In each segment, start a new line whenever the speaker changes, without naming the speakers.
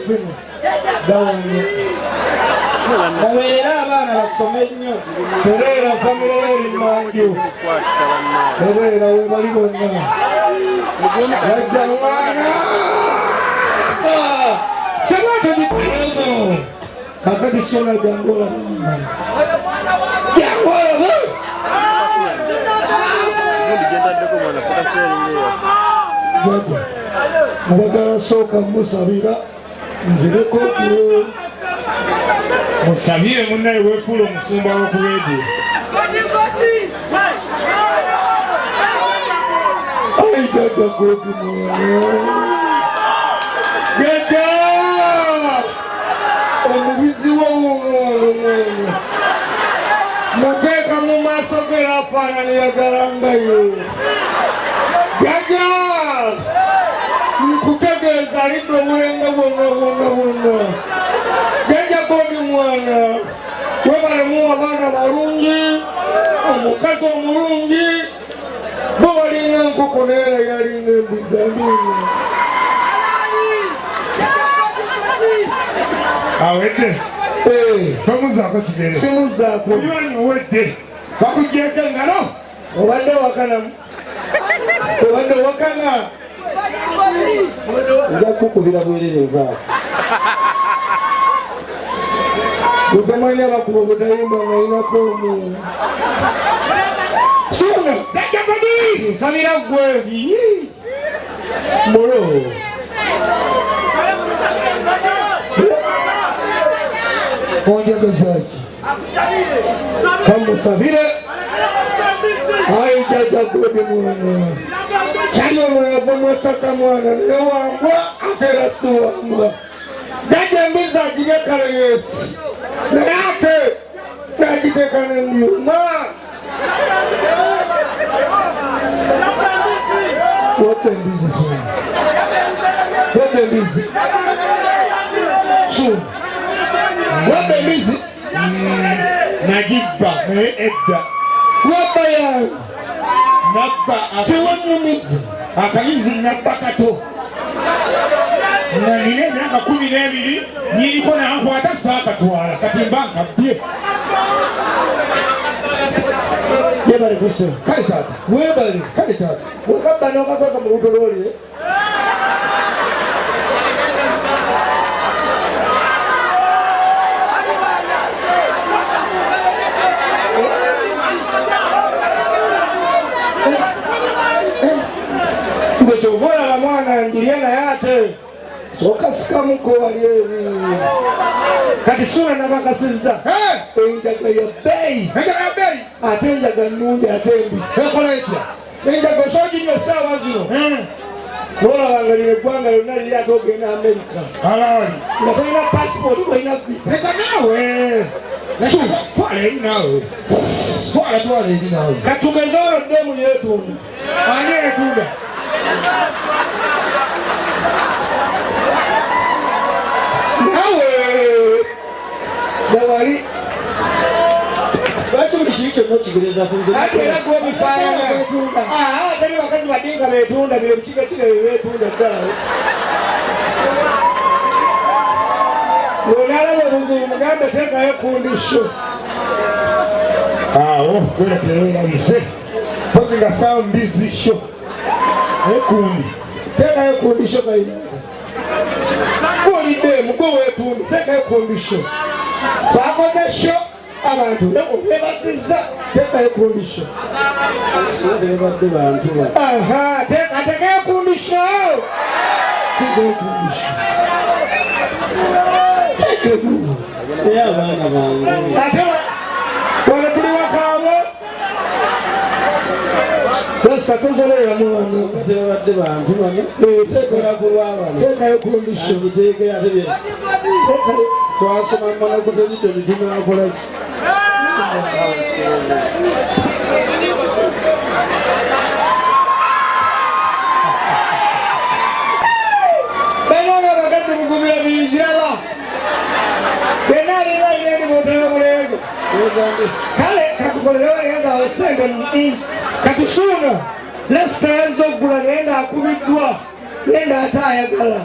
fino dawanye
Mubeera abaana basome nnyo.
tereera kamera eri manju tereera we bali bonna bajja mwana sebwatogino kakati sona jangola jangola mubagala sooka musabira nzireko musabire munnaye weefuula omusumba w'okubeedia ai jaja godi jaja omubizi w'omwana muteeka mu maaso ge afaananiragalanga jaja nkutegeeza alidde obulenga bwonna jaja godi mwana webalemu abaana balungi omukazi omulungi bo balinga enkoko neera yalinga embizamini awedde tomuzaako kigere simuzaako olywanyi owedde bakujjeko engalo obadde wakanamu obadde wakana njakukubira bwerere nvaako utamanya bakuba butayimba ngainako omu suna jajagodi nsabira gwe mulo onjagazaki kamusabire ai jajagodi mwana kyali omwava mwesaka mwana naye wambwa atera siwambwa jaja embiza agireka yesu naye ate nagiteeka nembyuma wapa embizi suna wapa embizi suna wapa embizi nagibba naye edda wapa yange nabba tewanyumizi akayizi nabba kato nga nina emyaka 12 nyiriko nankwata saakatwala kati mba nkabbye yebale kuso kale taata webale kale taata wekabba nokakweka mu luto lwoli nze kyoboolaba mwana njirya naye ate sokasikamuko wali ebi kati suna nabakasizza enjaga ya bbeeyi ate enjaga nnungi ate embi ekola etya enjaga osoginya essaawa zino olabanga lino eggwanga lyonna liri ate ogenda Amerika nga tolina passport tolina visa eka naawe twala eri naawe twala eri naawe katugeze olwo ddemu yeetunda ani etunda Dawari basi mshike no kigereza kunze atera ko bifanya betunda tani wakazi badinga betunda bile mchika chika betunda dawe Lolala bobuzu mugambe teka ekundisho kwela kelera yise pozi nga sound busy show ekundi teka ekundisho kaina Kuolide mugo wetundu teka ekundisho Fakoze show abantu bebasiza teka ekundisho Sebe badde bantu ba teka ekundisho Teka ekundisho Teka ekundisho Ya bana bangu Atewa Wale tuli wakabo Besa tuzolera mwana Atewa badde bantu bane Teka kulwaba Teka ekundisho Teka ya tebye Teka twasoma mwana kutolido nitima akola Benoga bakati mugumira bijala Benali la yeni mutego mulego Kale kakukolera yanga osenge ni katusuna Lesta ezo gula nenda akubidwa nenda atayagala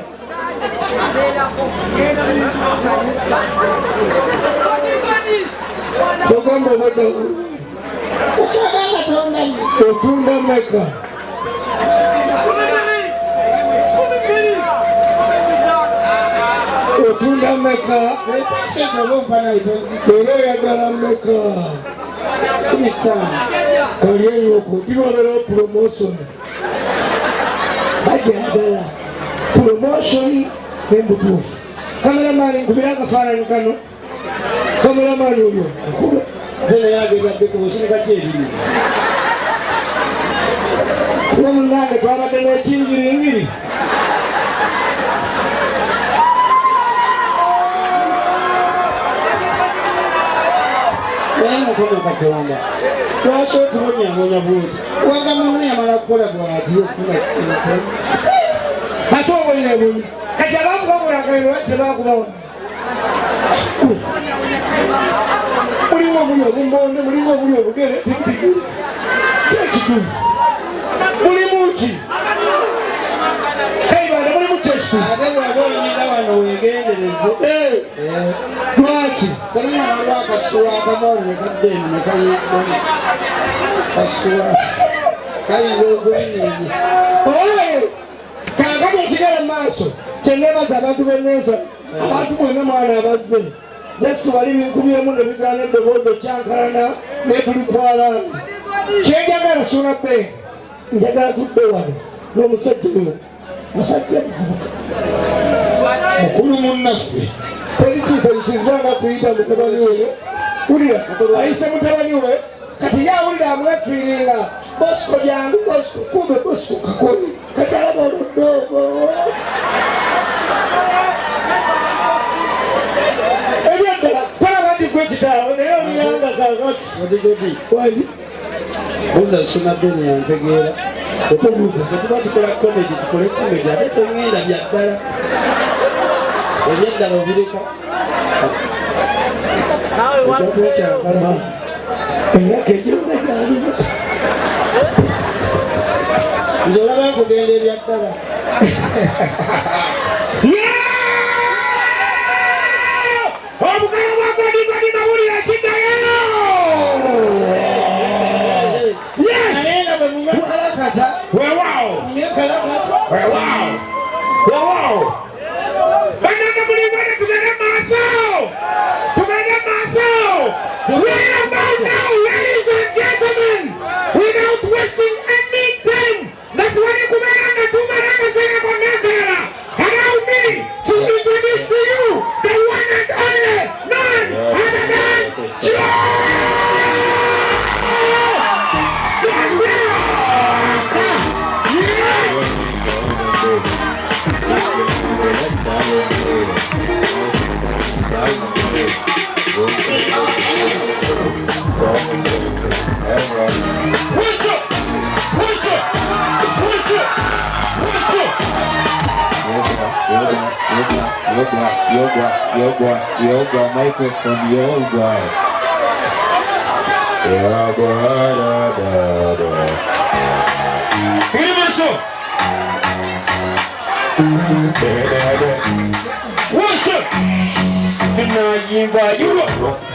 Tugamba obadde otunda mmeka? Otunda mmeka? Era oyagala mmeka? Kali enyoko ndibabeerawo promotion. Bajagala promotion n'embutuufu. Kameramaani nkubira akafaananyi kano. Kameramaani oyo nkube tena yagenda bikumusirika kyebiri. Ne munnange twabadde n'ekingiringiri. Mukono Katonda lwaki otubonyabonya bwoti waga muntu yamala kukola bwati yofuna kintu ate obonyabonya kati abakubabulagairo lwaki tebakubawona mulinga omuli obumbonde mulinga omuli obugere tikitigiri kyekituufu mulimu ki kaibanda mulimu kyekituufu ate bwaba oyinza wano wegendereze lwaki kalinyamala akasuwa akamoole nekaddeni nekayibona kasuwa kayinga ogwenenye oyo kakati ekigere mu maaso kyenebaza abantu b'enneeza abantu mwena mwana abazze yesu bali 1,000 nebigaana eddoboozi okyankalana naye tuli kwalaana kyenjagala suna bbe njagala tudde wano n'omusajja oyo musajja muvubuka mukulu munnaffe terikiisa nkizanga kuyita mutabani oyo wulira ayise mutabani we kati yawulira amwefiiringa bosiko jangu bosiko kumbe bosiko kakoli kati alaba oludoogo ebyaddala talaba nti gwe kitaawo naye oluyanga kakati wali oza suna beni yantegeera tetuba tukola komedi tukole komedi ate tongenda byaddala ebyaddala obireka nze olaba kugenda ebyaddala obugalo bwa godigodi mawulire kiddayo naye nga bwe mumekalakata weewaawo bannange mulingwane tugende maaso we are about now, ladies and gentlemen, without wasting any time. That's why you come around and say allow me to introduce to you the one and only none other than
Yoga microphone, yoga.
What's up?